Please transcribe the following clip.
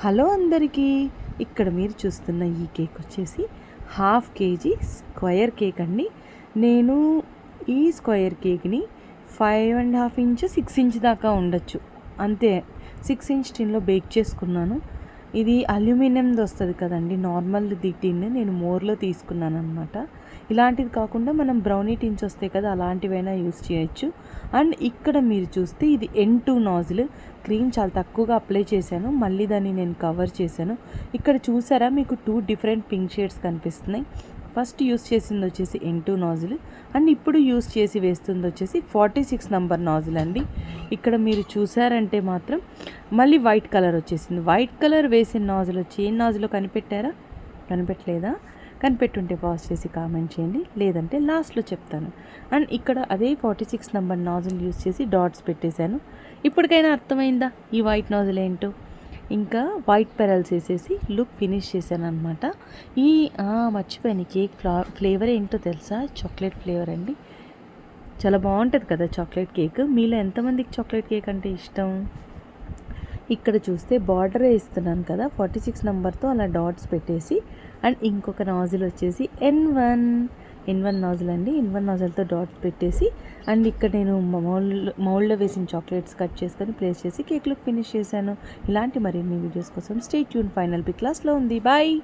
Hello అందరికీ, ఇక్కడ మీరు చూస్తున్న ఈ కేక్ వచ్చేసి హాఫ్ కేజీ స్క్వేర్ కేక్ అండి. నేను ఈ స్క్వేర్ కేక్ని 5.5 ఇంచ్ 6 ఇంచ్ దాకా ఉండొచ్చు, అంతే 6 ఇంచ్ టిన్లో బేక్ చేసుకున్నాను. ఇది అల్యూమినియంది వస్తుంది కదండి, నార్మల్ది టిన్ నేను మోర్లో తీసుకున్నాను అనమాట. ఇలాంటిది కాకుండా మనం బ్రౌనీ టిన్స్ వస్తాయి కదా, అలాంటివైనా యూస్ చేయొచ్చు. అండ్ ఇక్కడ మీరు చూస్తే ఇది N2 నాజిల్. క్రీమ్ చాలా తక్కువగా అప్లై చేశాను, మళ్ళీ దాన్ని నేను కవర్ చేశాను. ఇక్కడ చూసారా, మీకు 2 డిఫరెంట్ పింక్ షేడ్స్ కనిపిస్తున్నాయి. ఫస్ట్ యూస్ చేసింది వచ్చేసి N2 నాజిల్ అండ్ ఇప్పుడు యూస్ చేసి వేస్తుంది వచ్చేసి 46 నంబర్ నాజిల్ అండి. ఇక్కడ మీరు చూసారంటే మాత్రం మళ్ళీ వైట్ కలర్ వచ్చేసింది. వైట్ కలర్ వేసిన నాజిల్ వచ్చి ఏ నాజిల్లో కనిపెట్టారా? కనిపెట్టలేదా? కనిపెట్టుంటే పాజ్ చేసి కామెంట్ చేయండి, లేదంటే లాస్ట్లో చెప్తాను. అండ్ ఇక్కడ అదే 46 నంబర్ నాజిల్ యూస్ చేసి డాట్స్ పెట్టేశాను. ఇప్పటికైనా అర్థమైందా ఈ వైట్ నాజిల్ ఏంటో? ఇంకా వైట్ పెరల్స్ వేసేసి లుక్ ఫినిష్ చేశాను అనమాట. ఈ మర్చిపోయాను, కేక్ ఫ్లేవర్ ఏంటో తెలుసా? చాక్లెట్ ఫ్లేవర్ అండి. చాలా బాగుంటుంది కదా చాక్లెట్ కేక్. మీలో ఎంతమందికి చాక్లెట్ కేక్ అంటే ఇష్టం? ఇక్కడ చూస్తే బార్డర్ వేస్తున్నాను కదా 46 నెంబర్తో అలా డాట్స్ పెట్టేసి. అండ్ ఇంకొక నాజిల్ వచ్చేసి N1 నాజిల్ అండి. N1 నాజిల్తో డాట్స్ పెట్టేసి అండ్ ఇక్కడ నేను మౌల్డ్లో వేసిన చాక్లెట్స్ కట్ చేసుకొని ప్లేస్ చేసి కేక్ లుక్ ఫినిష్ చేశాను. ఇలాంటి మరిన్ని వీడియోస్ కోసం స్టే ట్యూన్. ఫైనల్ పిక్ క్లాస్లో ఉంది. బాయ్.